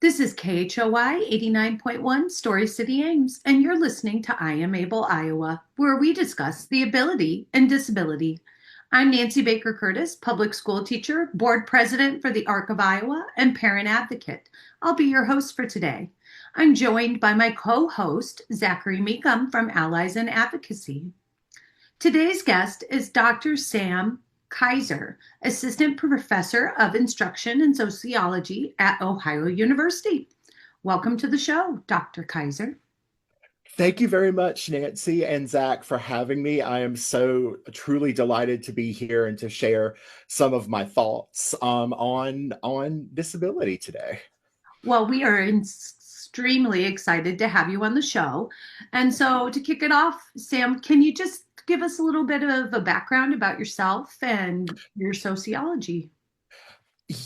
This is KHOY 89.1 Story City Ames, and you're listening to I Am Able Iowa, where we discuss the ability and disability. I'm Nancy Baker Curtis, public school teacher, board president for the ARC of Iowa, and parent advocate. I'll be your host for today. I'm joined by my co host, Zachary Meekum from Allies in Advocacy. Today's guest is Dr. Sam Kizer, Assistant Professor of Instruction and Sociology at Ohio University. Welcome to the show, Dr. Kizer. Thank you very much, Nancy and Zach, for having me. I am so truly delighted to be here and to share some of my thoughts on disability today. Well, we are extremely excited to have you on the show. And so, to kick it off, Sam, can you just give us a little bit of a background about yourself and your sociology?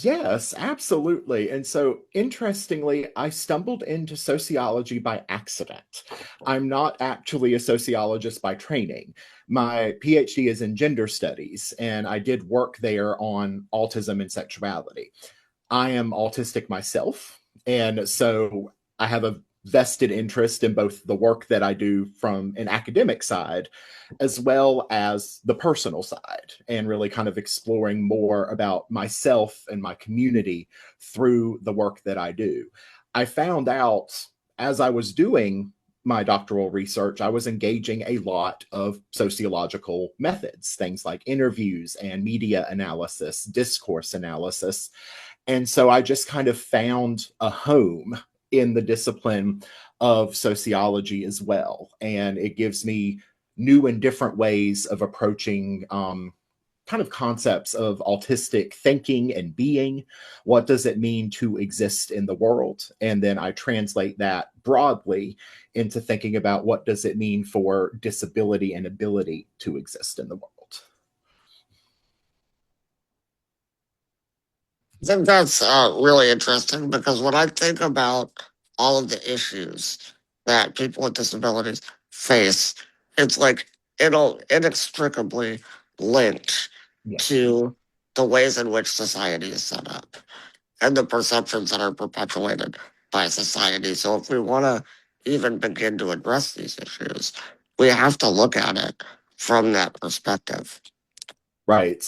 Yes, absolutely. And so, interestingly, I stumbled into sociology by accident. I'm not actually a sociologist by training. My PhD is in gender studies, and I did work there on autism and sexuality. I am autistic myself, and so I have a vested interest in both the work that I do from an academic side as well as the personal side, and really kind of exploring more about myself and my community through the work that I do. I found out as I was doing my doctoral research, I was engaging a lot of sociological methods, things like interviews and media analysis, discourse analysis. And so I just kind of found a home in the discipline of sociology as well. And it gives me new and different ways of approaching kind of concepts of autistic thinking and being. What does it mean to exist in the world? And then I translate that broadly into thinking about what does it mean for disability and ability to exist in the world. I think that's really interesting because when I think about all of the issues that people with disabilities face, it's like it'll inextricably linked Yeah. to the ways in which society is set up and the perceptions that are perpetuated by society. So if we want to even begin to address these issues, we have to look at it from that perspective. Right.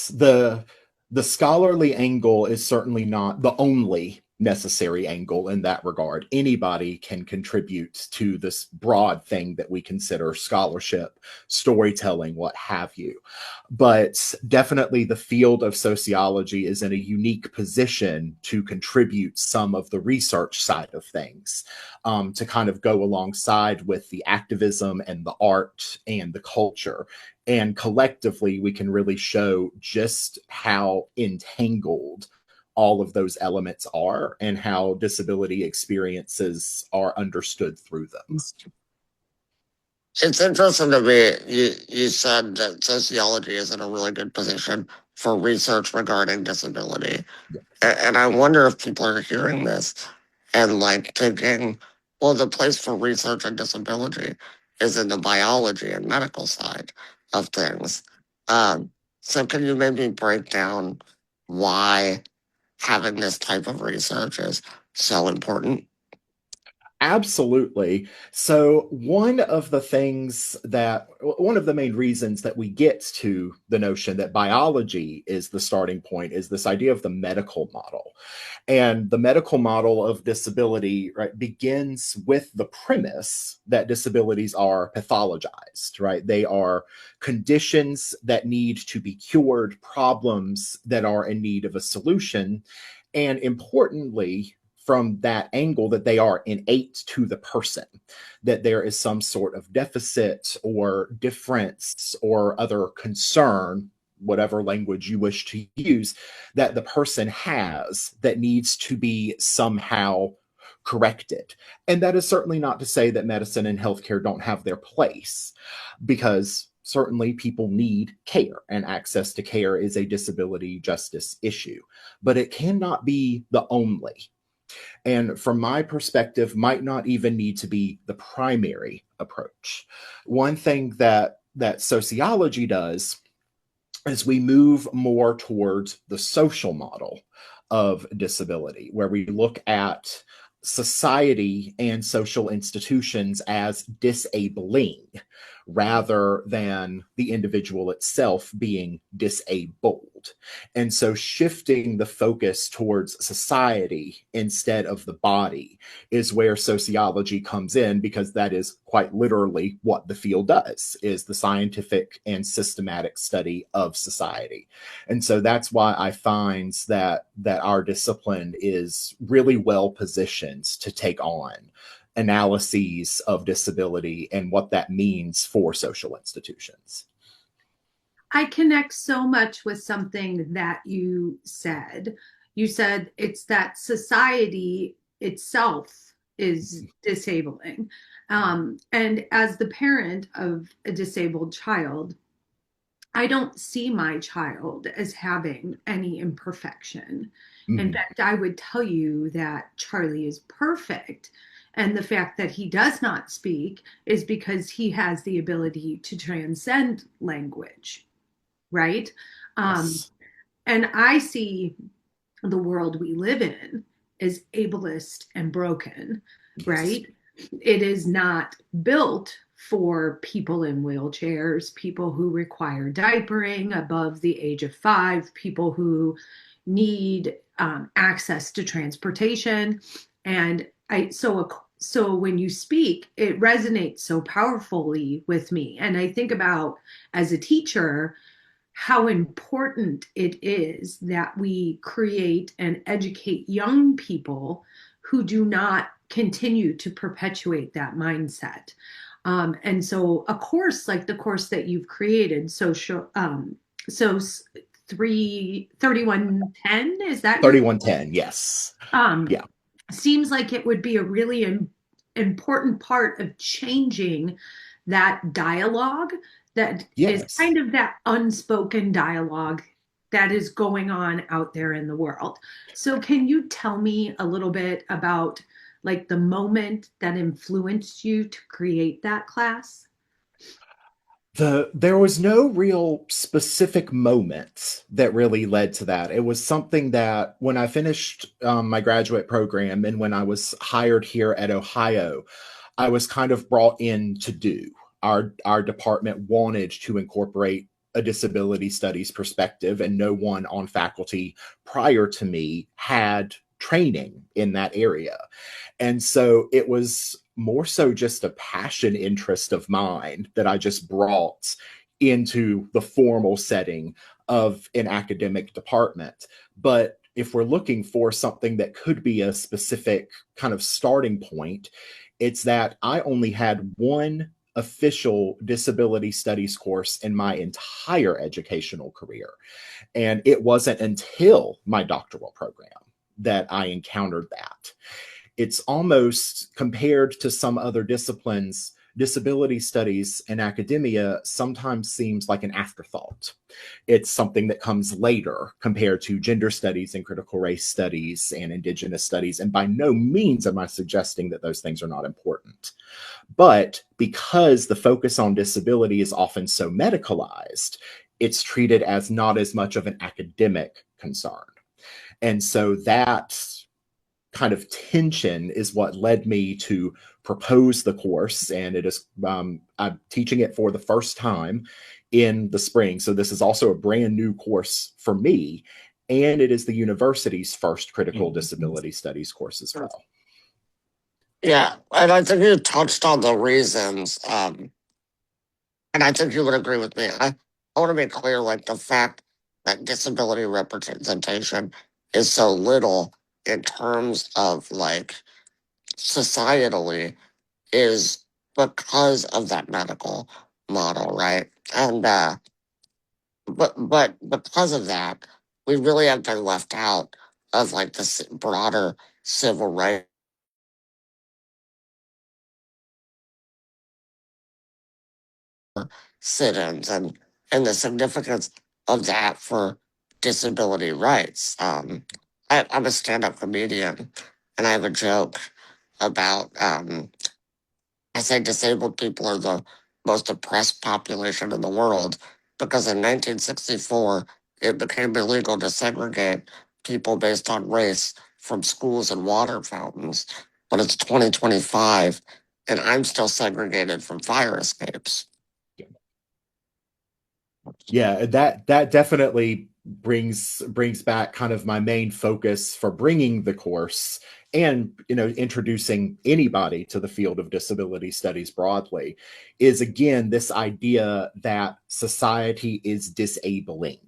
The scholarly angle is certainly not the only necessary angle in that regard. Anybody can contribute to this broad thing that we consider scholarship, storytelling, what have you. But definitely the field of sociology is in a unique position to contribute some of the research side of things, to kind of go alongside with the activism and the art and the culture. And collectively, we can really show just how entangled all of those elements are and how disability experiences are understood through them. It's interesting to me. You said that sociology is in a really good position for research regarding disability. Yeah. And I wonder if people are hearing this and like thinking, well, the place for research on disability is in the biology and medical side of things. Um, so can you maybe break down why having this type of research is so important? Absolutely. So, one of the main reasons that we get to the notion that biology is the starting point is this idea of the medical model. And the medical model of disability, right, begins with the premise that disabilities are pathologized, right? They are conditions that need to be cured, problems that are in need of a solution. And importantly, from that angle, that they are innate to the person, that there is some sort of deficit or difference or other concern, whatever language you wish to use, that the person has that needs to be somehow corrected. And that is certainly not to say that medicine and healthcare don't have their place, because certainly people need care, and access to care is a disability justice issue, but it cannot be the only, and from my perspective, might not even need to be the primary approach. One thing that sociology does is we move more towards the social model of disability, where we look at society and social institutions as disabling rather than the individual itself being disabled. And so shifting the focus towards society instead of the body is where sociology comes in, because that is quite literally what the field does, is the scientific and systematic study of society. And so that's why I find that our discipline is really well positioned to take on analyses of disability and what that means for social institutions. I connect so much with something that you said. You said it's that society itself is disabling. And as the parent of a disabled child, I don't see my child as having any imperfection. In Mm-hmm. fact, I would tell you that Charlie is perfect. And the fact that he does not speak is because he has the ability to transcend language, right? Um, Yes. and I see the world we live in is ableist and broken, Yes. right? It is not built for people in wheelchairs, people who require diapering above the age of 5, people who need access to transportation. And so when you speak, it resonates so powerfully with me. And I think about, as a teacher, how important it is that we create and educate young people who do not continue to perpetuate that mindset. And so a course like the course that you've created, so 3110, is that your 3110, yes. um, Yeah. seems like it would be a really important part of changing that dialogue that is Yes. kind of that unspoken dialogue that is going on out there in the world. So can you tell me a little bit about like the moment that influenced you to create that class? There was no real specific moment that really led to that. It was something that when I finished my graduate program and when I was hired here at Ohio, I was kind of brought in to do. Our department wanted to incorporate a disability studies perspective, and no one on faculty prior to me had training in that area. And so it was more so just a passion interest of mine that I just brought into the formal setting of an academic department. But if we're looking for something that could be a specific kind of starting point, it's that I only had one official disability studies course in my entire educational career. And it wasn't until my doctoral program that I encountered that. It's almost, compared to some other disciplines, disability studies in academia sometimes seems like an afterthought. It's something that comes later compared to gender studies and critical race studies and indigenous studies. And by no means am I suggesting that those things are not important. But because the focus on disability is often so medicalized, it's treated as not as much of an academic concern. And so that kind of tension is what led me to propose the course. And it is, I'm teaching it for the first time in the spring. So this is also a brand new course for me. And it is the university's first critical disability studies course as well. Yeah, and I think you touched on the reasons, and I think you would agree with me. I want to make clear, like, the fact that disability representation is so little in terms of, like, societally is because of that medical model, right? And, but because of that, we really have been left out of, like, the broader civil rights sit-ins and the significance of that for disability rights. I'm a stand-up comedian, and I have a joke about I say disabled people are the most oppressed population in the world because in 1964 it became illegal to segregate people based on race from schools and water fountains. but it's 2025 and I'm still segregated from fire escapes. Yeah, that definitely brings back kind of my main focus for bringing the course and introducing anybody to the field of disability studies broadly is again this idea that society is disabling.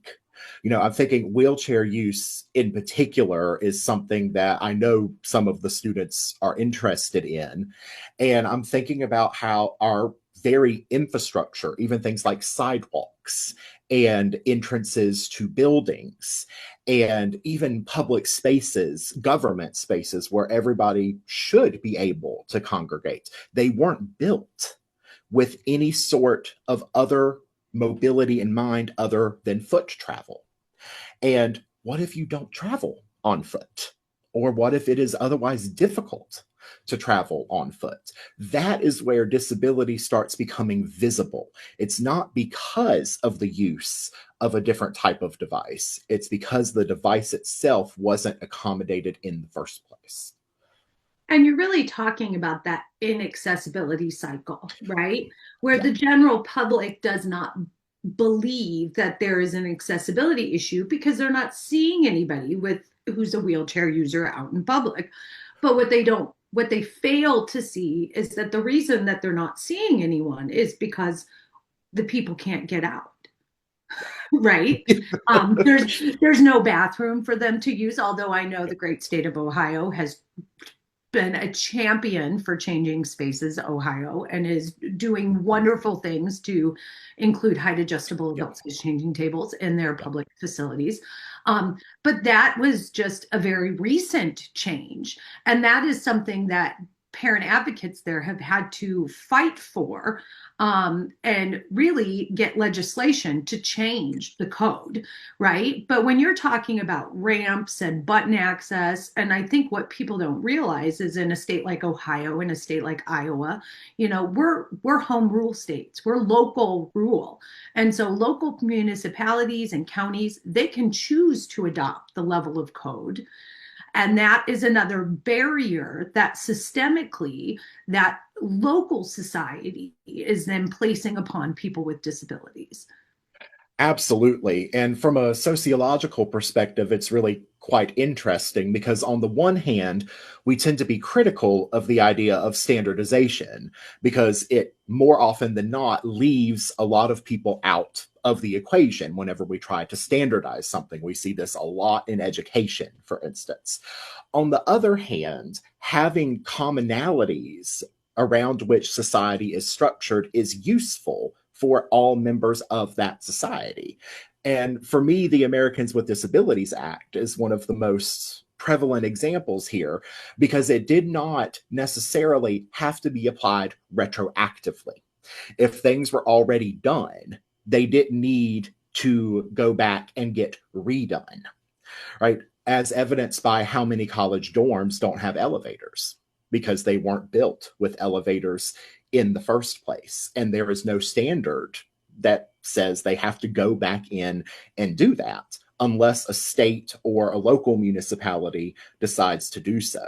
I'm thinking wheelchair use in particular is something that I know some of the students are interested in. And I'm thinking about how our very infrastructure, even things like sidewalks and entrances to buildings, and even public spaces, government spaces where everybody should be able to congregate, they weren't built with any sort of other mobility in mind other than foot travel. And what if you don't travel on foot? Or what if it is otherwise difficult to travel on foot? That is where disability starts becoming visible. It's not because of the use of a different type of device, it's because the device itself wasn't accommodated in the first place. And you're really talking about that inaccessibility cycle, right? Where Yeah. the general public does not believe that there is an accessibility issue because they're not seeing anybody with who's a wheelchair user out in public. But what they fail to see is that the reason that they're not seeing anyone is because the people can't get out. Right. There's no bathroom for them to use, although I know the great state of Ohio has been a champion for changing spaces, Ohio, and is doing wonderful things to include height adjustable Yeah. adult size changing tables in their Yeah. public facilities. But that was just a very recent change. And that is something that parent advocates there have had to fight for and really get legislation to change the code, right? But when you're talking about ramps and button access, and I think what people don't realize is in a state like Ohio, in a state like Iowa, we're home rule states. We're local rule. And so local municipalities and counties, they can choose to adopt the level of code. And that is another barrier that systemically that local society is then placing upon people with disabilities. Absolutely. And from a sociological perspective, it's really quite interesting because, on the one hand, we tend to be critical of the idea of standardization because it more often than not leaves a lot of people out of the equation whenever we try to standardize something. We see this a lot in education, for instance. On the other hand, having commonalities around which society is structured is useful for all members of that society. And for me, the Americans with Disabilities Act is one of the most prevalent examples here because it did not necessarily have to be applied retroactively. If things were already done, they didn't need to go back and get redone, right? As evidenced by how many college dorms don't have elevators because they weren't built with elevators in the first place. And there is no standard that says they have to go back in and do that unless a state or a local municipality decides to do so.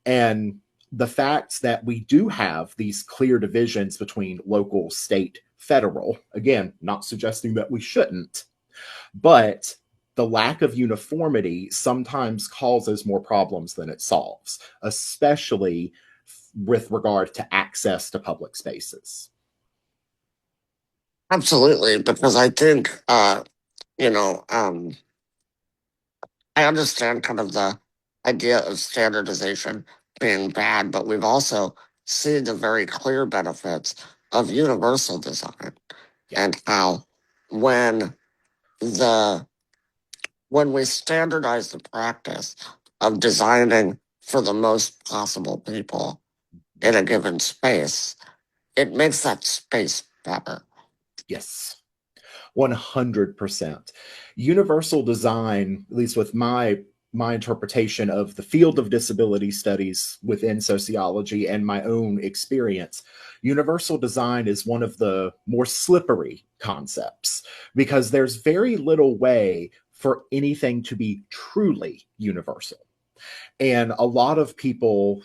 And the fact that we do have these clear divisions between local, state, federal, again, not suggesting that we shouldn't, but the lack of uniformity sometimes causes more problems than it solves, especially with regard to access to public spaces. Absolutely, because I think, you know, I understand kind of the idea of standardization being bad, but we've also seen the very clear benefits of universal design Yeah. and how when the when we standardize the practice of designing for the most possible people in a given space, it makes that space better. Yes. 100%. Universal design, at least with my interpretation of the field of disability studies within sociology and my own experience, universal design is one of the more slippery concepts because there's very little way for anything to be truly universal. And a lot of people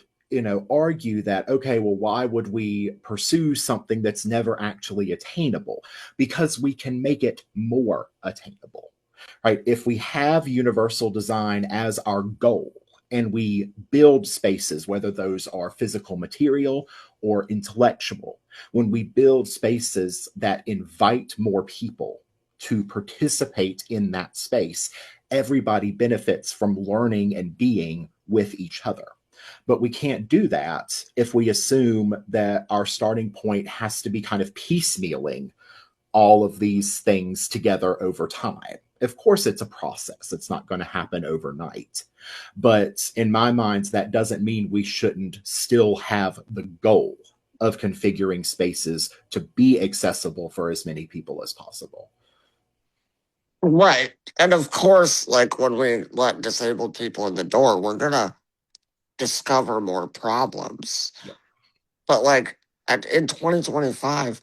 argue that, okay, well, why would we pursue something that's never actually attainable? Because we can make it more attainable, right? If we have universal design as our goal and we build spaces, whether those are physical material or intellectual, when we build spaces that invite more people to participate in that space, everybody benefits from learning and being with each other. But we can't do that if we assume that our starting point has to be kind of piecemealing all of these things together over time. Of course, it's a process. It's not going to happen overnight. But in my mind, that doesn't mean we shouldn't still have the goal of configuring spaces to be accessible for as many people as possible. Right. And of course, like when we let disabled people in the door, we're going to discover more problems. Yep. But like in 2025,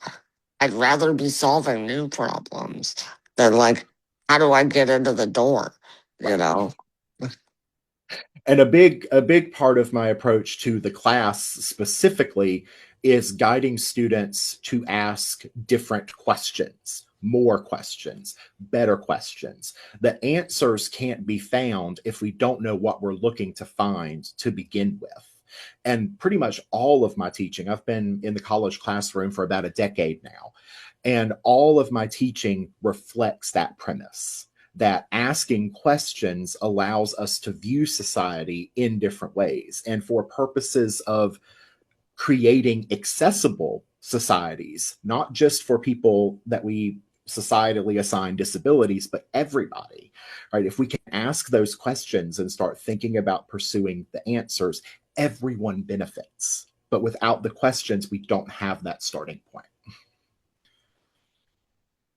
I'd rather be solving new problems than like, how do I get into the door? You Right. know? And a big part of my approach to the class specifically is guiding students to ask different questions, more questions, better questions. The answers can't be found if we don't know what we're looking to find to begin with. And pretty much all of my teaching, I've been in the college classroom for about a decade now, and all of my teaching reflects that premise, that asking questions allows us to view society in different ways. And for purposes of creating accessible societies, not just for people that we societally assign disabilities, but everybody, right? If we can ask those questions and start thinking about pursuing the answers, everyone benefits. But without the questions, we don't have that starting point.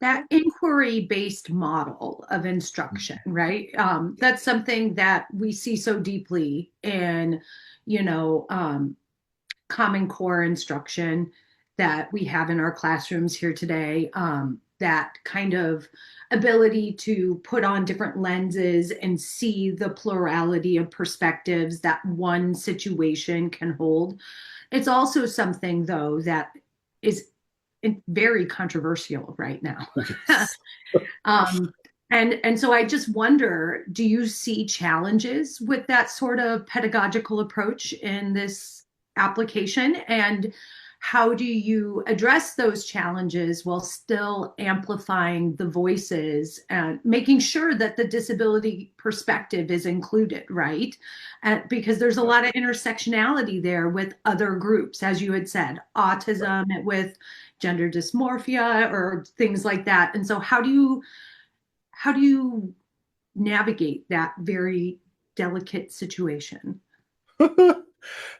That inquiry-based model of instruction, right? That's something that we see so deeply in, you know, Common Core instruction that we have in our classrooms here today. That kind of ability to put on different lenses and see the plurality of perspectives that one situation can hold. It's also something, though, that is very controversial right now. Yes. And so I just wonder, do you see challenges with that sort of pedagogical approach in this application? And how do you address those challenges while still amplifying the voices and making sure that the disability perspective is included, right? Because there's a lot of intersectionality there with other groups, as you had said, autism, with gender dysmorphia or things like that. And so how do you navigate that very delicate situation?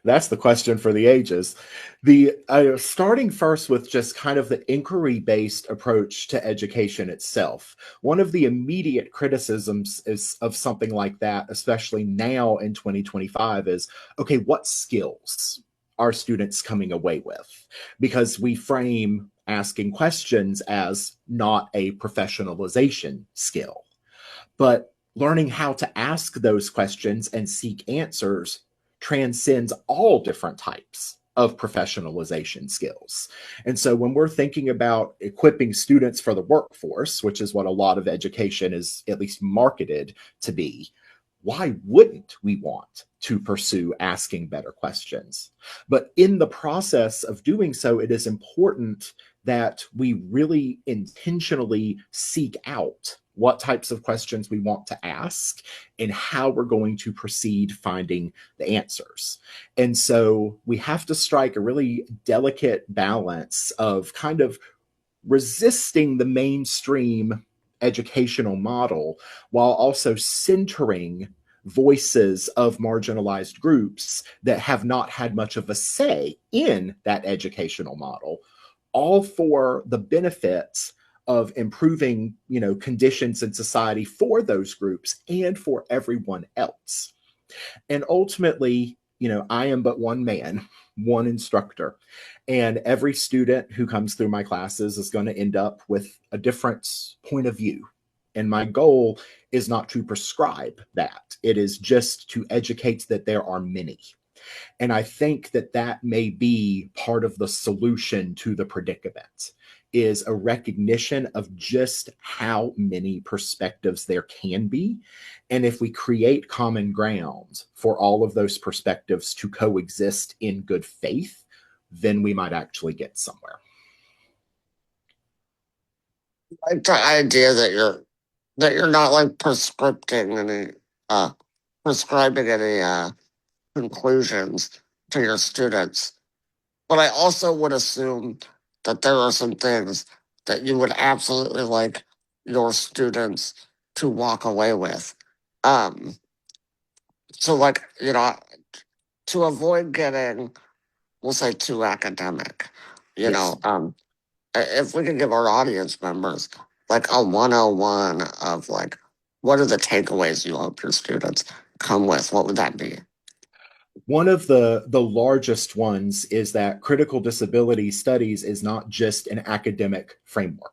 That's the question for the ages. The starting first with just kind of the inquiry-based approach to education itself. One of the immediate criticisms is of something like that, especially now in 2025, is okay, what skills are students coming away with? Because we frame asking questions as not a professionalization skill, but learning how to ask those questions and seek answers transcends all different types of professionalization skills. And so when we're thinking about equipping students for the workforce, which is what a lot of education is at least marketed to be, why wouldn't we want to pursue asking better questions? But in the process of doing so, it is important that we really intentionally seek out what types of questions we want to ask and how we're going to proceed finding the answers. And so we have to strike a really delicate balance of kind of resisting the mainstream educational model while also centering voices of marginalized groups that have not had much of a say in that educational model, all for the benefits of improving, conditions in society for those groups and for everyone else. And ultimately, I am but one man, one instructor, and every student who comes through my classes is going to end up with a different point of view. And my goal is not to prescribe that. It is just to educate that there are many. And I think that that may be part of the solution to the predicament, is a recognition of just how many perspectives there can be. And if we create common ground for all of those perspectives to coexist in good faith, then we might actually get somewhere. Like the idea that you're not like uh prescribing any conclusions to your students. But I also would assume that there are some things that you would absolutely like your students to walk away with. Um, so like, you know, to avoid getting, we'll say, too academic, you Yes. know, if we could give our audience members like a 101 of like, what are the takeaways you hope your students come with? What would that be? One of the largest ones is that critical disability studies is not just an academic framework.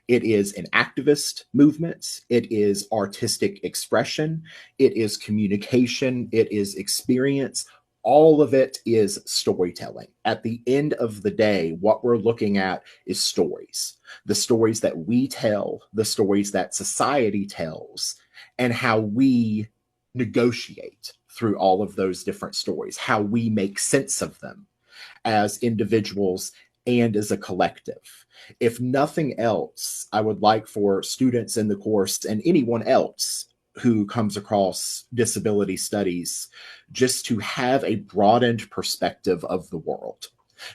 It is an activist movement. It is artistic expression. It is communication. It is experience. All of it is storytelling. At the end of the day, what we're looking at is stories, the stories that we tell, the stories that society tells, and how we negotiate through all of those different stories, how we make sense of them as individuals and as a collective. If nothing else, I would like for students in the course and anyone else who comes across disability studies just to have a broadened perspective of the world.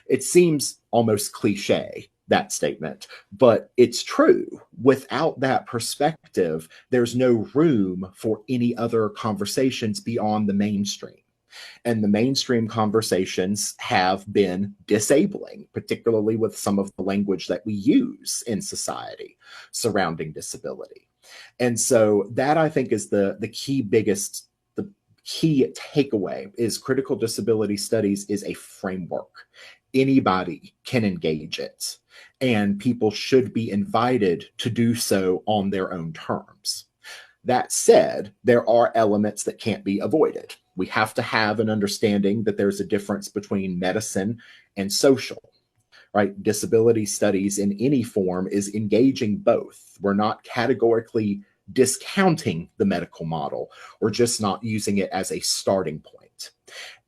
It seems almost cliche, that statement, but it's true. Without that perspective, there's no room for any other conversations beyond the mainstream. And the mainstream conversations have been disabling, particularly with some of the language that we use in society surrounding disability. And so that I think is the key takeaway is critical disability studies is a framework. Anybody can engage it, and people should be invited to do so on their own terms. That said, there are elements that can't be avoided. We have to have an understanding that there's a difference between medicine and social, right? Disability studies in any form is engaging both. We're not categorically discounting the medical model, we're just not using it as a starting point.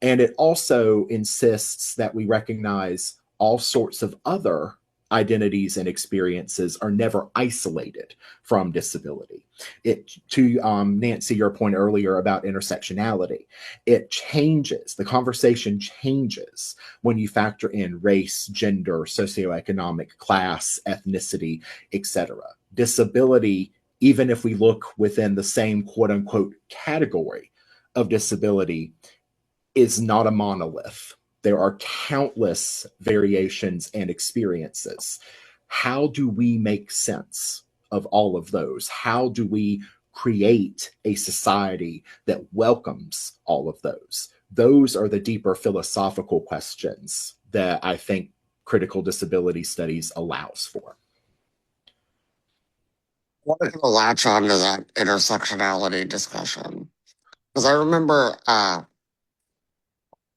And it also insists that we recognize all sorts of other identities and experiences are never isolated from disability. It to Nancy, your point earlier about intersectionality, it changes. The conversation changes when you factor in race, gender, socioeconomic class, ethnicity, etc. Disability, even if we look within the same quote unquote category of disability, is not a monolith. There are countless variations and experiences. How do we make sense of all of those? How do we create a society that welcomes all of those? Those are the deeper philosophical questions that I think critical disability studies allows for. I wanted to latch on to that intersectionality discussion because I remember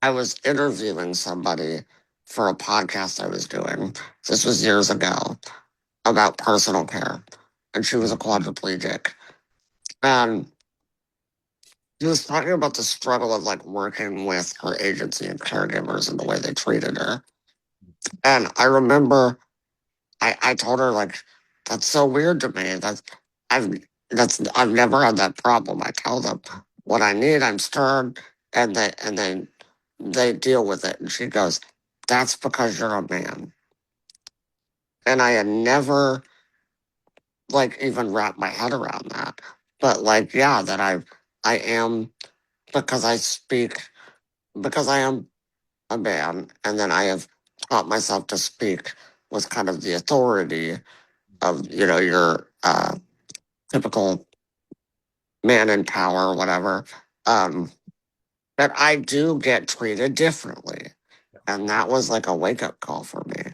I was interviewing somebody for a podcast I was doing. This was years ago about personal care, and she was a quadriplegic. And she was talking about the struggle of like working with her agency and caregivers and the way they treated her. And I remember I told her like, that's so weird to me. I've I've never had that problem. I tell them what I need, I'm stern, and they deal with it. And she goes, that's because you're a man. And I had never like even wrapped my head around that. But like, yeah, that I am because I speak because I am a man, and then I have taught myself to speak with kind of the authority of your typical man in power or whatever. Um, that I do get treated differently, and that was like a wake up call for me.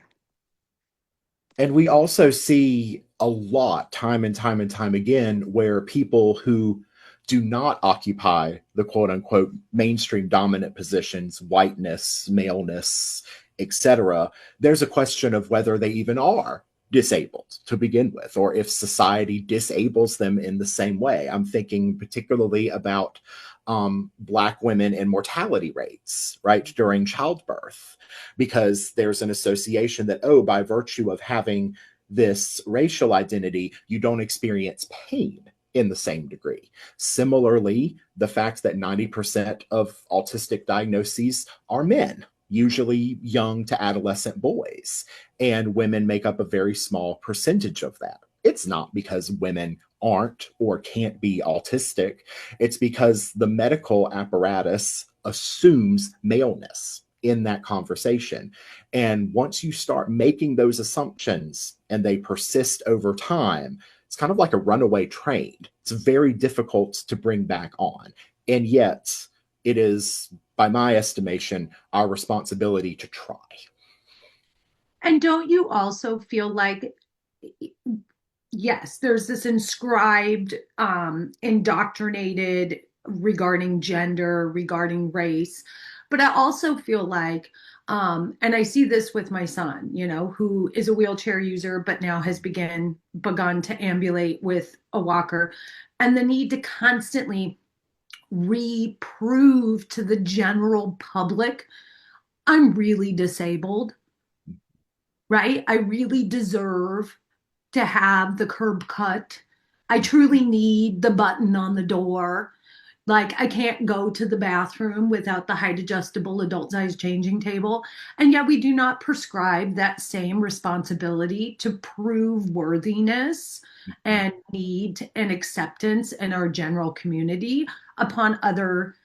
And we also see a lot, time and time and time again, where people who do not occupy the quote unquote mainstream dominant positions, whiteness, maleness, etc., there's a question of whether they even are disabled to begin with, or if society disables them in the same way. I'm thinking particularly about Black women and mortality rates, right, during childbirth, because there's an association that, oh, by virtue of having this racial identity, you don't experience pain in the same degree. Similarly, the fact that 90% of autistic diagnoses are men, usually young to adolescent boys, and women make up a very small percentage of that. It's not because women aren't or can't be autistic, it's because the medical apparatus assumes maleness in that conversation. And once you start making those assumptions and they persist over time, it's kind of like a runaway train. It's very difficult to bring back on. And yet, it is, by my estimation, our responsibility to try. And don't you also feel like, yes, there's this inscribed, indoctrinated regarding gender, regarding race, but I also feel like, and I see this with my son, who is a wheelchair user, but now has begun to ambulate with a walker, and the need to constantly reprove to the general public, I'm really disabled, right? I really deserve to have the curb cut. I truly need the button on the door. Like, I can't go to the bathroom without the height adjustable adult size changing table. And yet, we do not prescribe that same responsibility to prove worthiness and need and acceptance in our general community upon other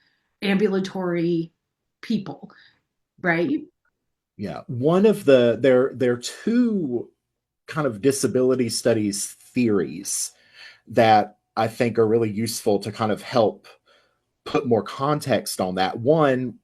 ambulatory people, right? Yeah, one of there are two kind of disability studies theories that I think are really useful to kind of help put more context on that. One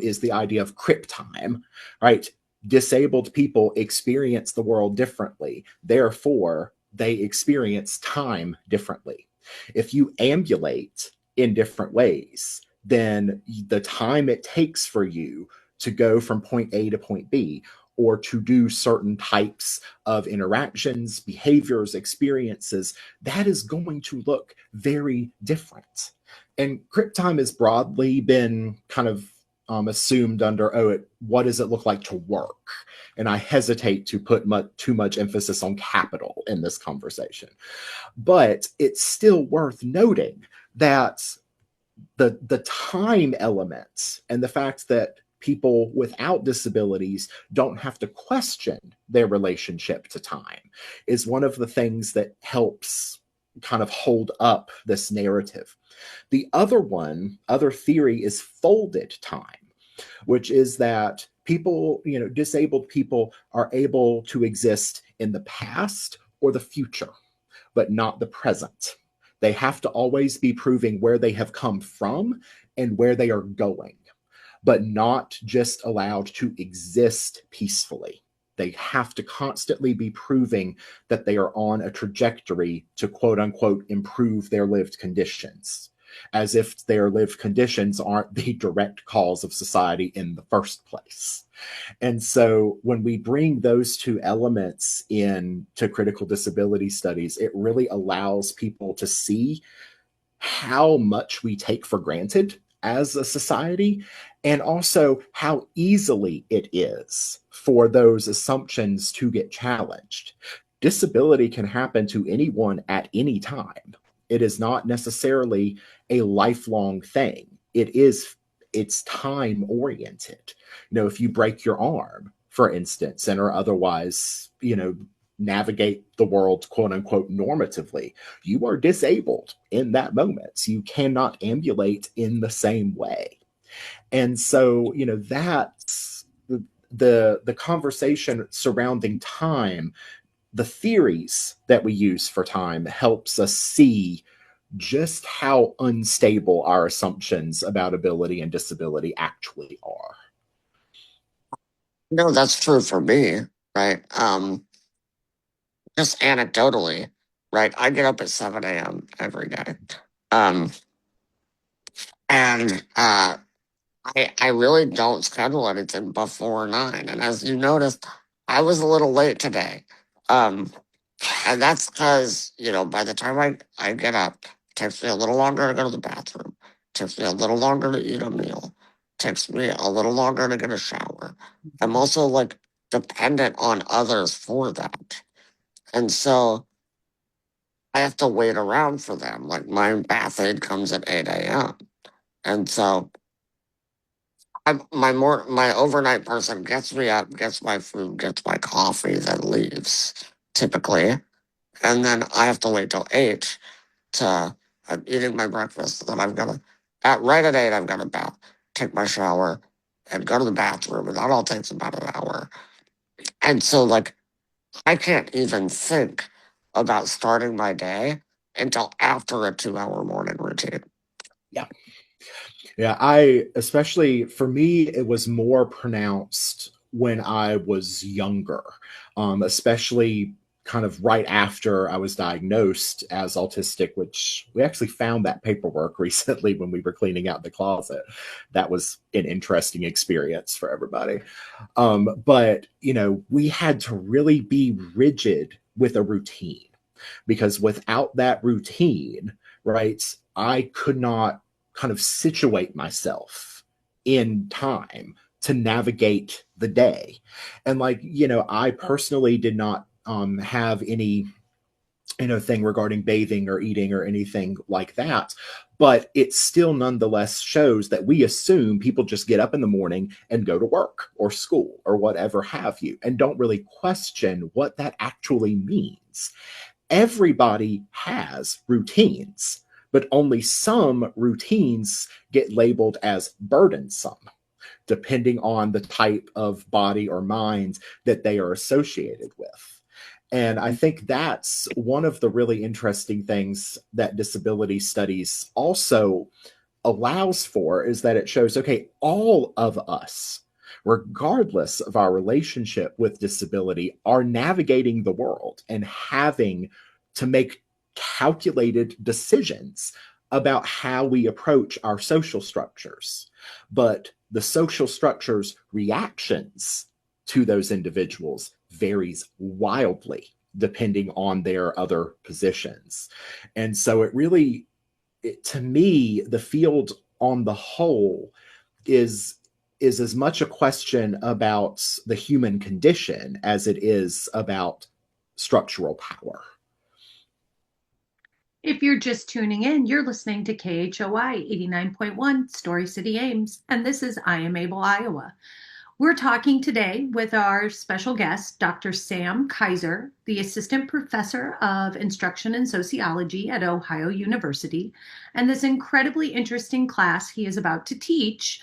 is the idea of crip time, right? Disabled people experience the world differently. Therefore, they experience time differently. If you ambulate in different ways, then the time it takes for you to go from point A to point B, or to do certain types of interactions, behaviors, experiences, that is going to look very different. And crip time has broadly been kind of assumed under, what does it look like to work? And I hesitate to put too much emphasis on capital in this conversation. But it's still worth noting that the time elements and the fact that people without disabilities don't have to question their relationship to time is one of the things that helps kind of hold up this narrative. The other theory is folded time, which is that people, disabled people are able to exist in the past or the future, but not the present. They have to always be proving where they have come from and where they are going, but not just allowed to exist peacefully. They have to constantly be proving that they are on a trajectory to quote unquote improve their lived conditions, as if their lived conditions aren't the direct cause of society in the first place. And so when we bring those two elements in to critical disability studies, it really allows people to see how much we take for granted as a society, and also how easily it is for those assumptions to get challenged. Disability can happen to anyone at any time. It is not necessarily a lifelong thing. It's time oriented. If you break your arm, for instance, and are otherwise, navigate the world quote unquote normatively, you are disabled in that moment. So you cannot ambulate in the same way. And so, that's the conversation surrounding time. The theories that we use for time helps us see just how unstable our assumptions about ability and disability actually are. No, that's true for me, right? Just anecdotally, right? I get up at 7 a.m. every day. Um, and I really don't schedule anything before 9. And as you noticed, I was a little late today. Um, and that's because, by the time I get up, it takes me a little longer to go to the bathroom, takes me a little longer to eat a meal, takes me a little longer to get a shower. I'm also like dependent on others for that. And so I have to wait around for them. Like my bath aid comes at 8 a.m. And so my overnight person gets me up, gets my food, gets my coffee, then leaves typically, and then I have to wait till 8 to I'm eating my breakfast. Then I've got to at right at 8 I've got to bath, take my shower, and go to the bathroom, and that all takes about an hour. And so like I can't even think about starting my day until after a 2 hour morning routine. Yeah. Yeah, I especially for me, it was more pronounced when I was younger, especially kind of right after I was diagnosed as autistic, which we actually found that paperwork recently when we were cleaning out the closet. That was an interesting experience for everybody. But, we had to really be rigid with a routine because without that routine, right, I could not kind of situate myself in time to navigate the day. And like, I personally did not have any thing regarding bathing or eating or anything like that, but it still nonetheless shows that we assume people just get up in the morning and go to work or school or whatever have you and don't really question what that actually means. Everybody has routines, but only some routines get labeled as burdensome, depending on the type of body or mind that they are associated with. And I think that's one of the really interesting things that disability studies also allows for is that it shows, okay, all of us, regardless of our relationship with disability, are navigating the world and having to make calculated decisions about how we approach our social structures. But the social structures' reactions to those individuals varies wildly depending on their other positions. And so to me, the field on the whole is as much a question about the human condition as it is about structural power. If you're just tuning in, you're listening to KHOI 89.1 Story City Ames, and this is I Am Able Iowa. We're talking today with our special guest, Dr. Sam Kizer, the Assistant Professor of Instruction and Sociology at Ohio University, and this incredibly interesting class he is about to teach,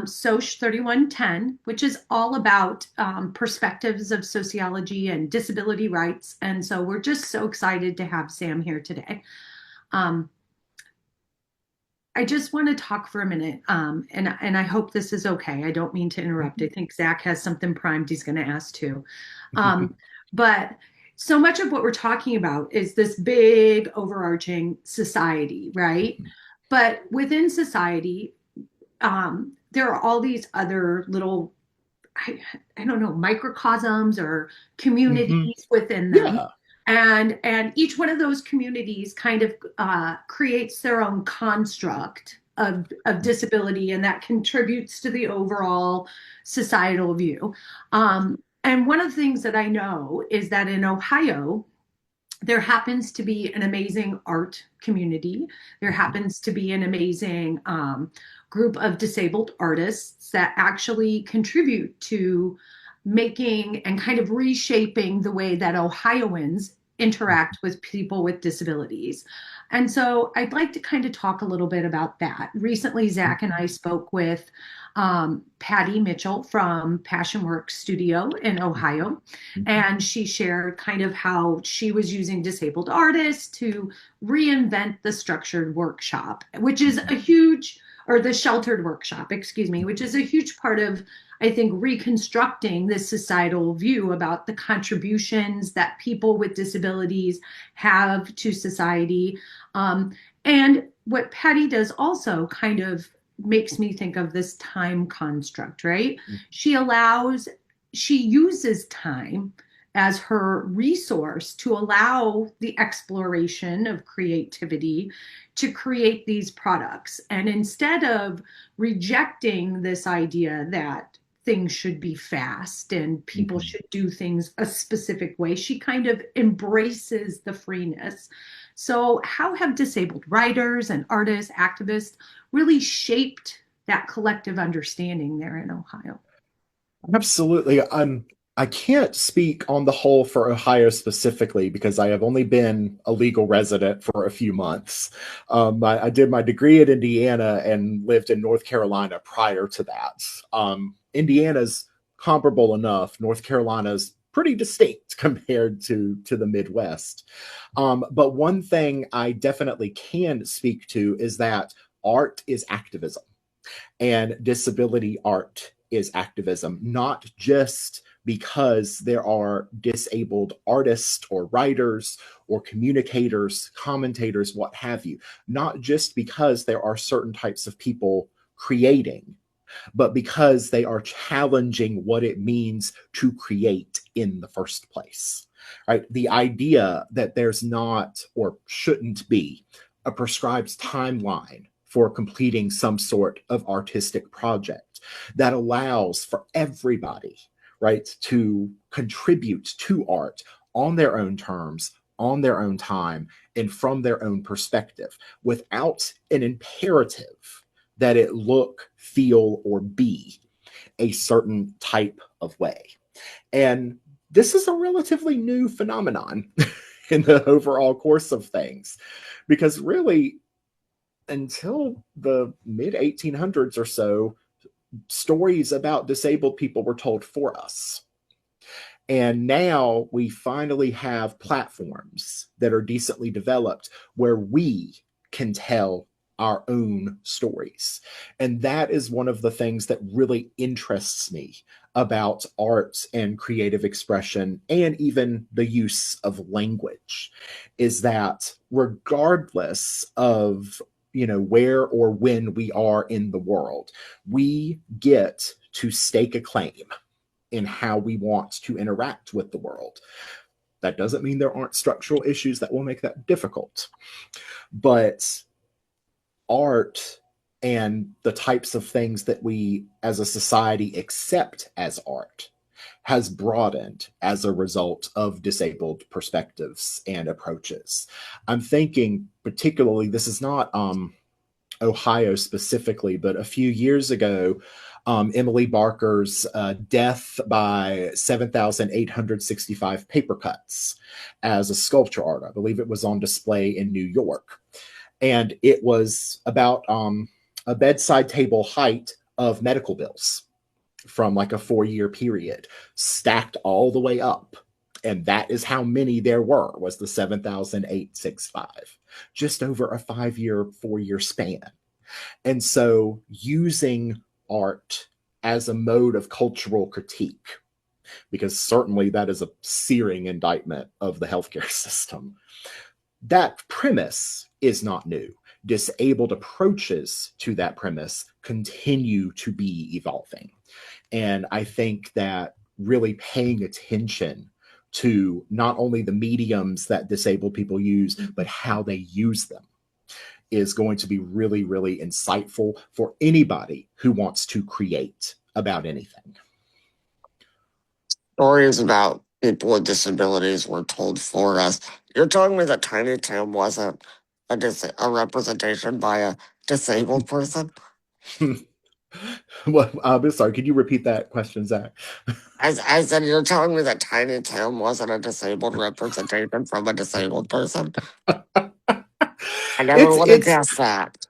Soc 3110, which is all about perspectives of sociology and disability rights. And so we're just so excited to have Sam here today. Um, I just want to talk for a minute, and I hope this is okay. I don't mean to interrupt. I think Zach has something primed he's going to ask too. But so much of what we're talking about is this big overarching society, right? But within society, there are all these other little, I don't know, microcosms or Mm-hmm. communities within them. Yeah. And each one of those communities kind of creates their own construct of disability, and that contributes to the overall societal view. And one of the things that I know is that in Ohio, there happens to be an amazing art community. There happens to be an amazing group of disabled artists that actually contribute to making and kind of reshaping the way that Ohioans interact with people with disabilities. And so I'd like to kind of talk a little bit about that. Recently, Zach and I spoke with Patty Mitchell from Passion Works Studio in Ohio, and she shared kind of how she was using disabled artists to reinvent the structured workshop, which is a huge, or the sheltered workshop, excuse me, which is a huge part of, I think, reconstructing this societal view about the contributions that people with disabilities have to society. And what Patty does also kind of makes me think of this time construct, right? She allows, she uses time as her resource to allow the exploration of creativity to create these products. And instead of rejecting this idea that things should be fast and people Mhm. should do things a specific way, she kind of embraces the freeness. So, how have disabled writers and artists, activists really shaped that collective understanding there in Ohio? Absolutely. I can't speak on the whole for Ohio specifically because I have only been a legal resident for a few months. I did my degree at Indiana and lived in North Carolina prior to that. Indiana's comparable enough. North Carolina's pretty distinct compared to the Midwest. But one thing I definitely can speak to is that art is activism and disability art is activism, not just because there are disabled artists or writers or communicators, commentators, what have you, not just because there are certain types of people creating, but because they are challenging what it means to create in the first place. Right? The idea that there's not or shouldn't be a prescribed timeline for completing some sort of artistic project that allows for everybody, right, to contribute to art on their own terms, on their own time, and from their own perspective without an imperative that it look, feel, or be a certain type of way. And this is a relatively new phenomenon in the overall course of things, because really, until the mid 1800s or so, stories about disabled people were told for us. And now we finally have platforms that are decently developed where we can tell our own stories. And that is one of the things that really interests me about art and creative expression and even the use of language is that regardless of where or when we are in the world, we get to stake a claim in how we want to interact with the world. That doesn't mean there aren't structural issues that will make that difficult. But art and the types of things that we as a society accept as art has broadened as a result of disabled perspectives and approaches. I'm thinking particularly, this is not Ohio specifically, but a few years ago, Emily Barker's death by 7,865 paper cuts as a sculpture art. I believe it was on display in New York. And it was about a bedside table height of medical bills from like a 4-year period, stacked all the way up. And that is how many there were, was the 7,865, just over a 5-year, 4-year span. And so using art as a mode of cultural critique, because certainly that is a searing indictment of the healthcare system, that premise is not new. Disabled approaches to that premise continue to be evolving. And I think that really paying attention to not only the mediums that disabled people use, but how they use them is going to be really, really insightful for anybody who wants to create about anything. Stories about people with disabilities were told for us. You're telling me that Tiny Tim wasn't a representation by a disabled person? Well, sorry, could you repeat that question, Zach? I said, you're telling me that Tiny Tim wasn't a disabled representation from a disabled person? I never it's would have it's guessed that.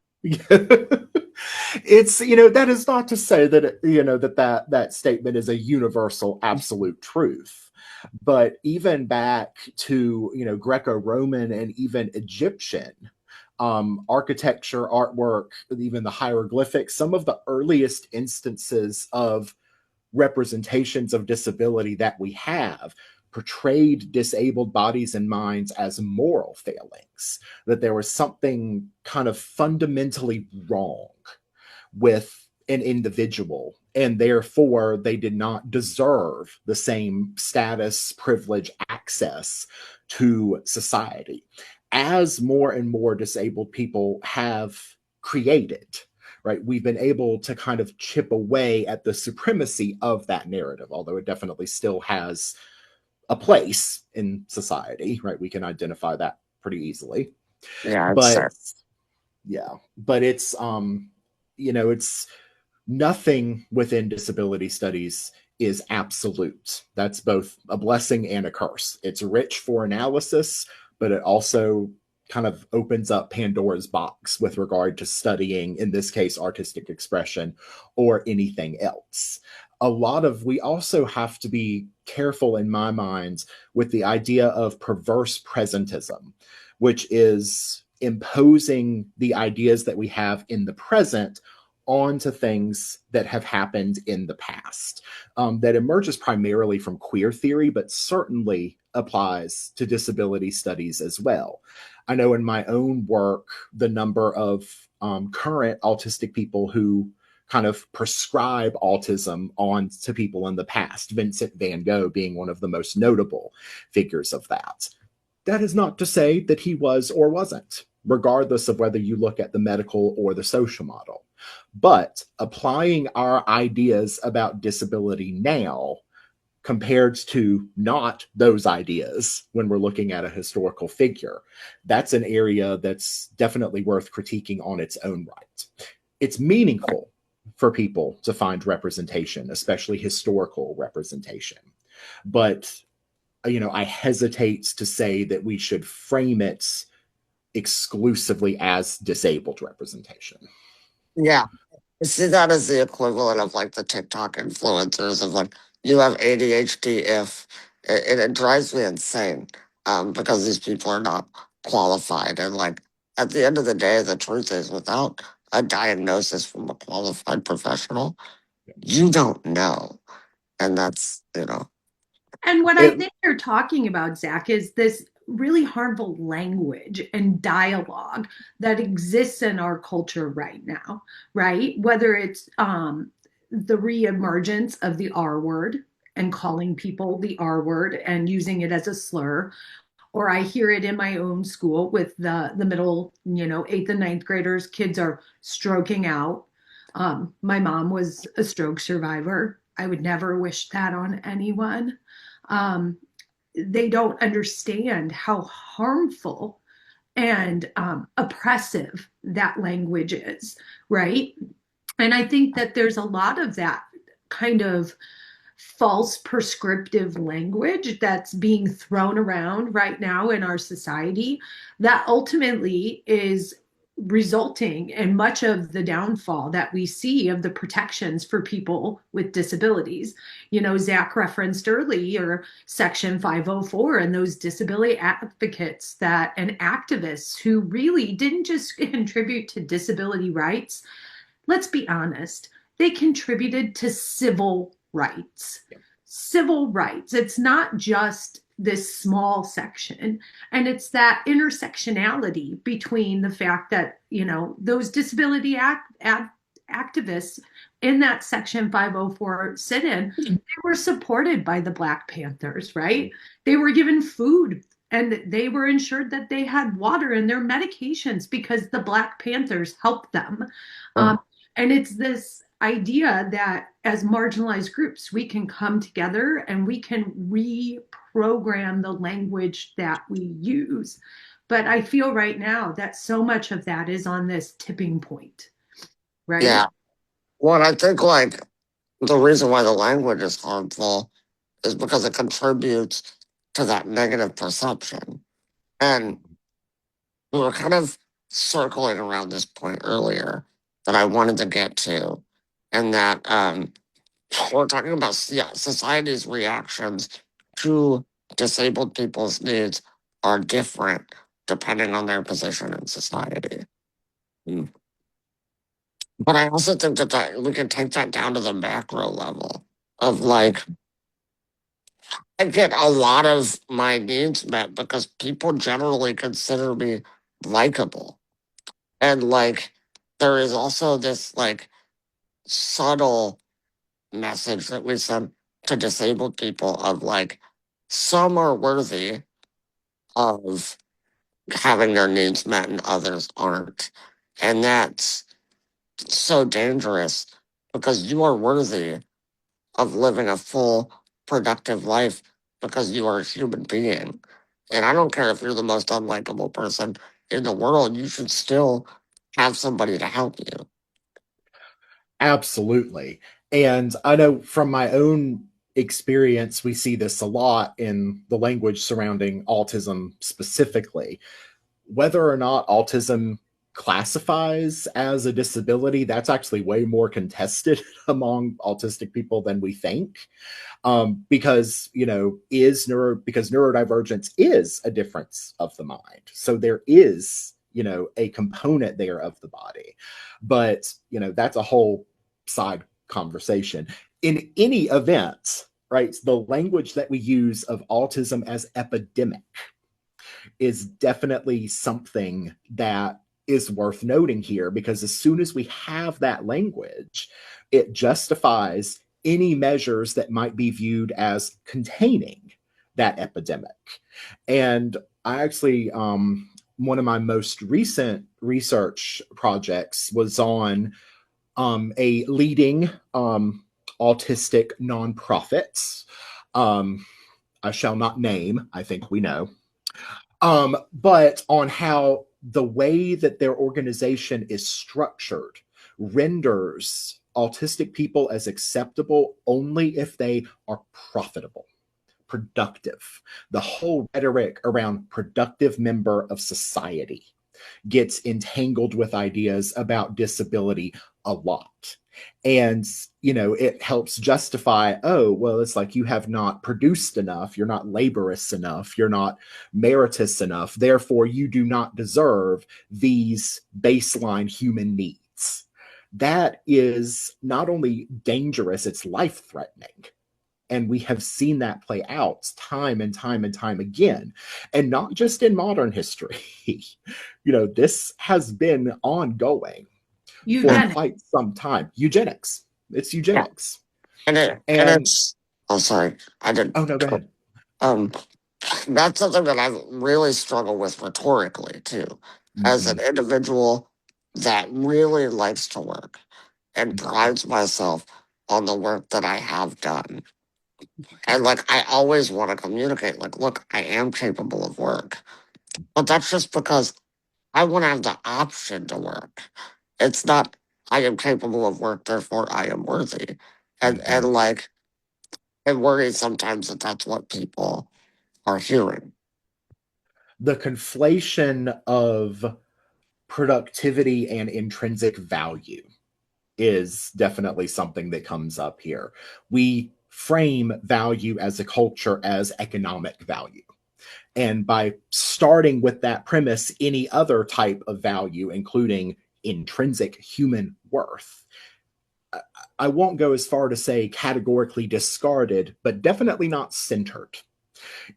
it's that is not to say that that statement is a universal absolute truth, but even back to Greco-Roman and even Egyptian architecture, artwork, even the hieroglyphics, some of the earliest instances of representations of disability that we have portrayed disabled bodies and minds as moral failings, that there was something kind of fundamentally wrong with an individual, and therefore they did not deserve the same status, privilege, access to society. As more and more disabled people have created, right, we've been able to kind of chip away at the supremacy of that narrative, although it definitely still has a place in society, right? We can identify that pretty easily. Yeah, it's But yeah, but it's nothing within disability studies is absolute. That's both a blessing and a curse. It's rich for analysis, but it also kind of opens up Pandora's box with regard to studying, in this case, artistic expression or anything else. We also have to be careful, in my mind, with the idea of perverse presentism, which is imposing the ideas that we have in the present onto things that have happened in the past. That emerges primarily from queer theory, but certainly applies to disability studies as well. I know in my own work, the number of current autistic people who kind of prescribe autism on to people in the past, Vincent van Gogh being one of the most notable figures of that. That is not to say that he was or wasn't, regardless of whether you look at the medical or the social model. But applying our ideas about disability now compared to not those ideas when we're looking at a historical figure, that's an area that's definitely worth critiquing on its own right. It's meaningful for people to find representation, especially historical representation. But I hesitate to say that we should frame it exclusively as disabled representation. yeah. I see that as the equivalent of like the TikTok influencers of like you have ADHD if it drives me insane because these people are not qualified and like at the end of the day the truth is without a diagnosis from a qualified professional you don't know and that's And what I It, think you're talking about, Zach, is this really harmful language and dialogue that exists in our culture right now, right? Whether it's the reemergence of the R word and calling people the R word and using it as a slur, or I hear it in my own school with the middle, eighth and ninth graders. Kids are stroking out. My mom was a stroke survivor. I would never wish that on anyone. Um, they don't understand how harmful and oppressive that language is, right? And I think that there's a lot of that kind of false prescriptive language that's being thrown around right now in our society that ultimately is resulting in much of the downfall that we see of the protections for people with disabilities. Zach referenced earlier Section 504 and those disability advocates that and activists who really didn't just contribute to disability rights. Let's be honest, they contributed to civil rights. yeah. Civil rights. It's not just this small section. And it's that intersectionality between the fact that, those disability activists in that Section 504 sit in, they were supported by the Black Panthers, right? They were given food and they were ensured that they had water and their medications because the Black Panthers helped them. Um, and it's this idea that as marginalized groups, we can come together and we can reprogram the language that we use. But I feel right now that so much of that is on this tipping point, right? yeah well I think like the reason why the language is harmful is because it contributes to that negative perception and we were kind of circling around this point earlier that I wanted to get to, and that we're talking about society's reactions to disabled people's needs are different depending on their position in society. Mm. But I also think that we can take that down to the macro level of like I get a lot of my needs met because people generally consider me likable. And like, there is also this like subtle message that we send to disabled people of like, some are worthy of having their needs met and others aren't. And that's so dangerous because you are worthy of living a full, productive life because you are a human being. And I don't care if you're the most unlikable person in the world, you should still have somebody to help you. Absolutely. And I know from my own experience, we see this a lot in the language surrounding autism specifically. Whether or not autism classifies as a disability, that's actually way more contested among autistic people than we think. Because because neurodivergence is a difference of the mind, so there is a component there of the body, but that's a whole side conversation. In any event, right, the language that we use of autism as epidemic is definitely something that is worth noting here, because as soon as we have that language, it justifies any measures that might be viewed as containing that epidemic. And I actually, one of my most recent research projects was on a leading autistic nonprofit. Um, I shall not name, I think we know, but on how the way that their organization is structured renders autistic people as acceptable only if they are profitable, productive. The whole rhetoric around productive member of society gets entangled with ideas about disability a lot. And, it helps justify, oh, well, it's like you have not produced enough, you're not laborious enough, you're not meritorious enough, therefore you do not deserve these baseline human needs. That is not only dangerous, it's life threatening. And we have seen that play out time and time and time again. And not just in modern history. This has been ongoing for Yeah, Eugenics. quite some time. Eugenics. It's yeah. eugenics. And And it's oh sorry, I didn't oh no, go ahead. um that's something that I really struggle with rhetorically too. As an Mm-hmm. individual that really likes to work and prides myself on the work that I have done. And like I always want to communicate, like, look, I am capable of work. But that's just because I want to have the option to work. It's not I am capable of work, therefore I am worthy. And Mm-hmm. like it worries sometimes that that's what people are hearing. The conflation of productivity and intrinsic value is definitely something that comes up here. We frame value as a culture as economic value. And by starting with that premise, any other type of value, including intrinsic human worth, I won't go as far to say categorically discarded, but definitely not centered.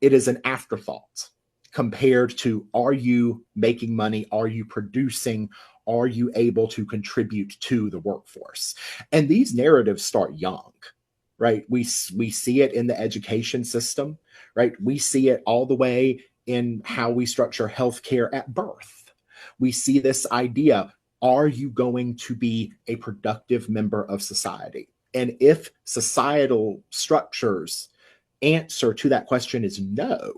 It is an afterthought compared to, are you making money? Are you producing? Are you able to contribute to the workforce? And these narratives start young, right? We see it in the education system, right? We see it all the way in how we structure healthcare at birth. We see this idea, are you going to be a productive member of society? And if societal structures answer to that question is no,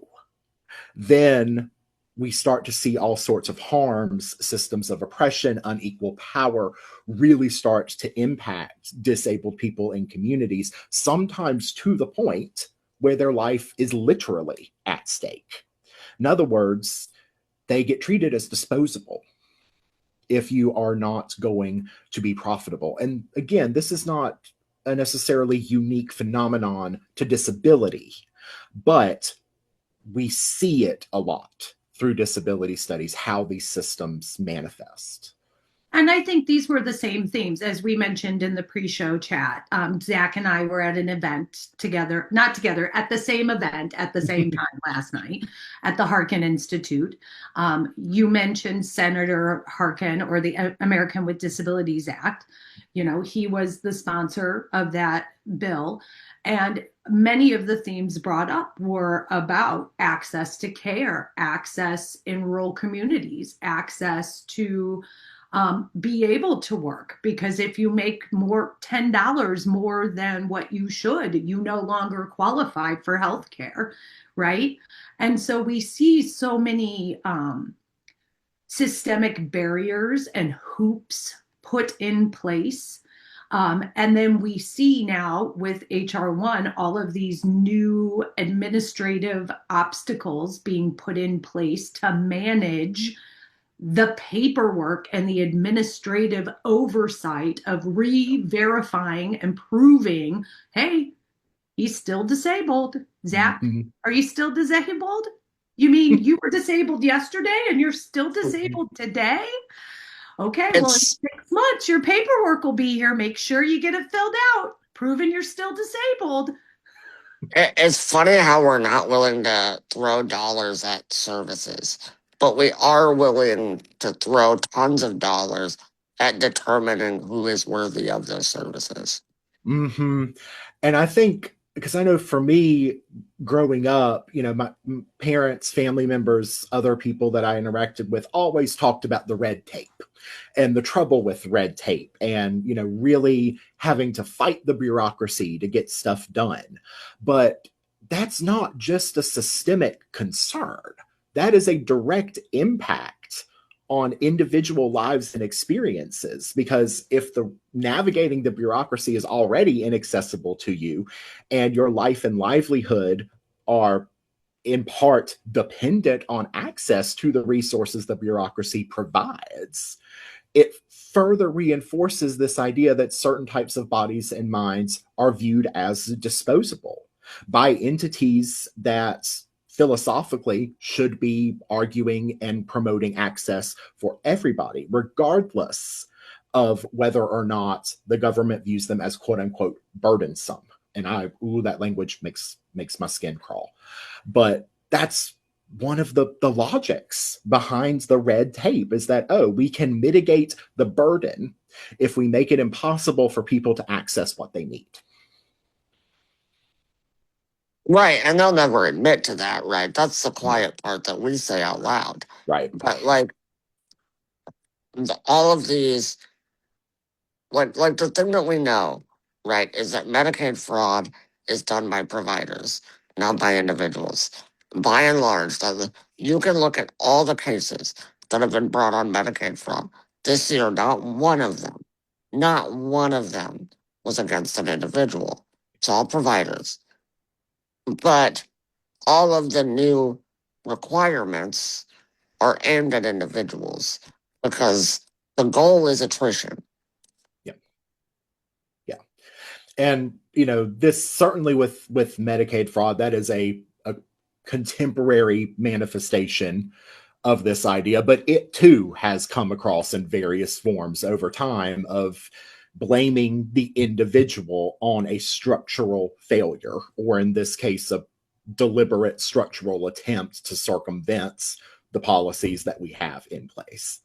then we start to see all sorts of harms, systems of oppression, unequal power really start to impact disabled people in communities, sometimes to the point where their life is literally at stake. In other words, they get treated as disposable if you are not going to be profitable. And again, this is not a necessarily unique phenomenon to disability, but we see it a lot through disability studies, how these systems manifest. And I think these were the same themes as we mentioned in the pre-show chat. Zach and I were at an event together, not together, at the same event at the same time last night at the Harkin Institute. You mentioned Senator Harkin, or the American with Disabilities Act. You know, he was the sponsor of that bill. And many of the themes brought up were about access to care, access in rural communities, access to be able to work, because if you make more $10 more than what you should, you no longer qualify for health care, right? And so we see so many systemic barriers and hoops put in place. And then we see now with HR1 all of these new administrative obstacles being put in place to manage the paperwork and the administrative oversight of re-verifying and proving, hey, he's still disabled. Zach, Mhm. are you still disabled? You mean you were disabled yesterday and you're still disabled today? Okay, well, in It's 6 months, your paperwork will be here. Make sure you get it filled out, proving you're still disabled. it's funny how we're not willing to throw dollars at services, but we are willing to throw tons of dollars at determining who is worthy of those services. Hmm. And I think, because I know for me, growing up, my parents, family members, other people that I interacted with always talked about the red tape and the trouble with red tape and, really having to fight the bureaucracy to get stuff done. But that's not just a systemic concern, that is a direct impact on individual lives and experiences, because if the navigating the bureaucracy is already inaccessible to you and your life and livelihood are in part dependent on access to the resources the bureaucracy provides, it further reinforces this idea that certain types of bodies and minds are viewed as disposable by entities that philosophically should be arguing and promoting access for everybody, regardless of whether or not the government views them as quote unquote burdensome. And that language makes my skin crawl. But that's one of the logics behind the red tape, is that, oh, we can mitigate the burden if we make it impossible for people to access what they need. Right, and they'll never admit to that, right? That's the quiet part that we say out loud. Right. But like all of these, like the thing that we know, right, is that Medicaid fraud is done by providers, not by individuals. By and large, you can look at all the cases that have been brought on Medicaid fraud this year. Not one of them was against an individual. It's all providers. But all of the new requirements are aimed at individuals because the goal is attrition. Yeah. Yeah. And this certainly with Medicaid fraud, that is a contemporary manifestation of this idea, but it too has come across in various forms over time of blaming the individual on a structural failure, or in this case, a deliberate structural attempt to circumvent the policies that we have in place.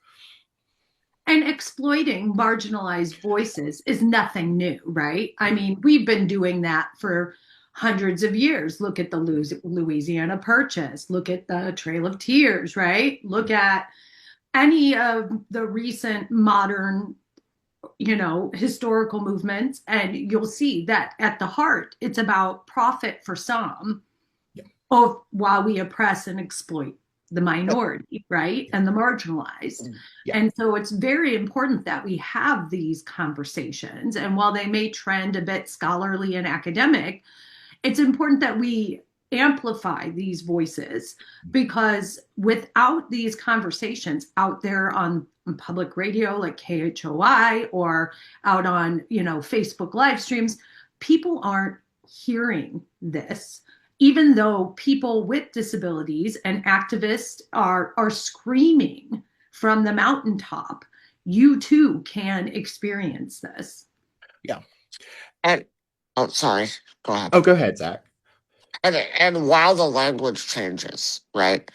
And exploiting marginalized voices is nothing new, right? I mean, we've been doing that for hundreds of years. Look at the Louisiana Purchase, look at the Trail of Tears, right? Look at any of the recent modern, historical movements, and you'll see that at the heart, it's about profit for some, Yeah. while we oppress and exploit the minority, right? And the marginalized. Yeah. And so it's very important that we have these conversations. And while they may trend a bit scholarly and academic, it's important that we amplify these voices, because without these conversations out there on public radio like KHOI, or out on, Facebook live streams, people aren't hearing this, even though people with disabilities and activists are screaming from the mountaintop. you too can experience this. Yeah. And oh, sorry, go ahead. Oh, go ahead, Zach. And while the language changes, right,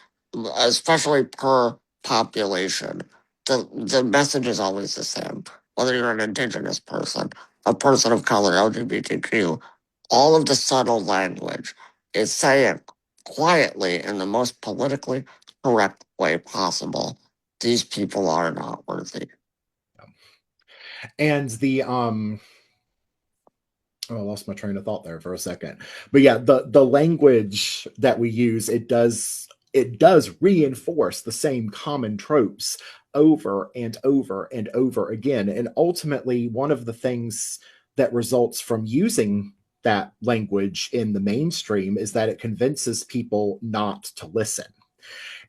especially per population, the message is always the same. Whether you're an indigenous person, a person of color, LGBTQ, all of the subtle language is saying quietly in the most politically correct way possible, these people are not worthy. And oh, I lost my train of thought there for a second. But yeah, the language that we use, it does reinforce the same common tropes over and over and over again. And ultimately, one of the things that results from using that language in the mainstream is that it convinces people not to listen.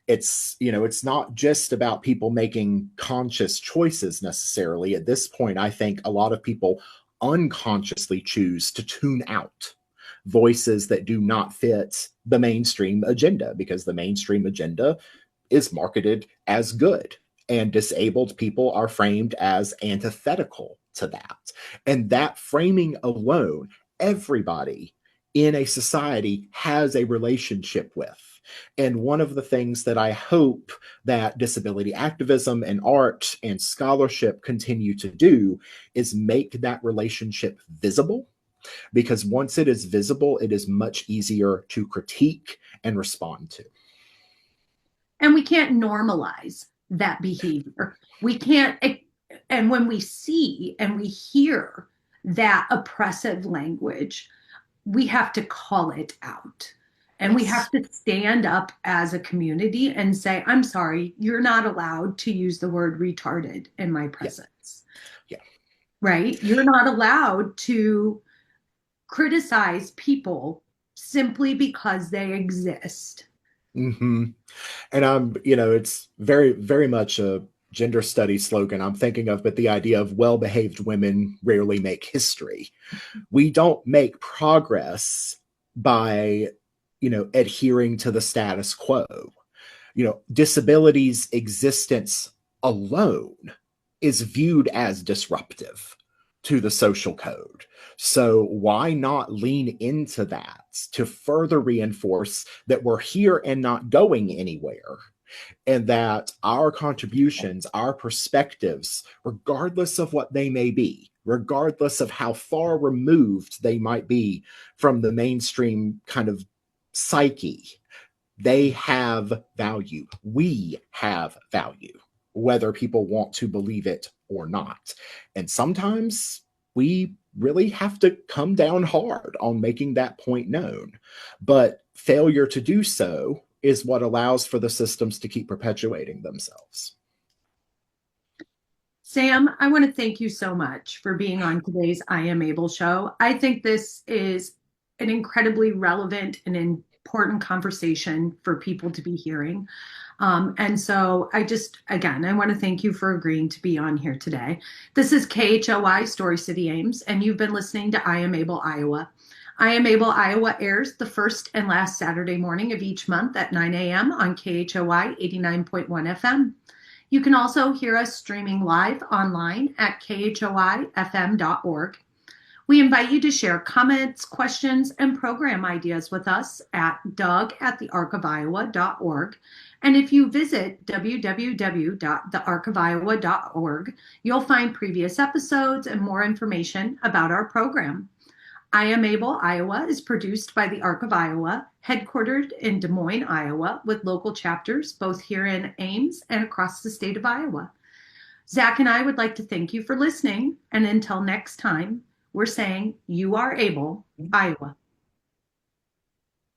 It's not just about people making conscious choices necessarily. At this point, I think a lot of people unconsciously choose to tune out voices that do not fit the mainstream agenda, because the mainstream agenda is marketed as good, and disabled people are framed as antithetical to that. And that framing alone, everybody in a society has a relationship with. And one of the things that I hope that disability activism and art and scholarship continue to do is make that relationship visible, because once it is visible, it is much easier to critique and respond to. And we can't normalize that behavior. We can't, and when we see and we hear that oppressive language, we have to call it out. And we have Yes. to stand up as a community and say, I'm sorry, you're not allowed to use the word retarded in my Yeah. presence, Yeah. right? You're not allowed to criticize people simply because they exist. Mm-hmm. And it's very, very much a gender studies slogan I'm thinking of, but the idea of well behaved women rarely make history. We don't make progress by, adhering to the status quo. Disability's existence alone is viewed as disruptive to the social code. So why not lean into that to further reinforce that we're here and not going anywhere? And that our contributions, our perspectives, regardless of what they may be, regardless of how far removed they might be from the mainstream kind of psyche, they have value. We have value, whether people want to believe it or not. And sometimes we really have to come down hard on making that point known. But failure to do so is what allows for the systems to keep perpetuating themselves. Sam, I want to thank you so much for being on today's I Am Able show. I think this is an incredibly relevant and important conversation for people to be hearing. And so again, I want to thank you for agreeing to be on here today. This is KHOI Story City Ames, and you've been listening to I Am Able Iowa. I Am Able Iowa airs the first and last Saturday morning of each month at 9 a.m. on KHOI 89.1 FM. You can also hear us streaming live online at khoifm.org. We invite you to share comments, questions, and program ideas with us at doug@thearcofiowa.org. And if you visit www.thearcofiowa.org, you'll find previous episodes and more information about our program. I Am Able Iowa is produced by the Arc of Iowa, headquartered in Des Moines, Iowa, with local chapters both here in Ames and across the state of Iowa. Zach and I would like to thank you for listening. And until next time, we're saying you are able, Iowa.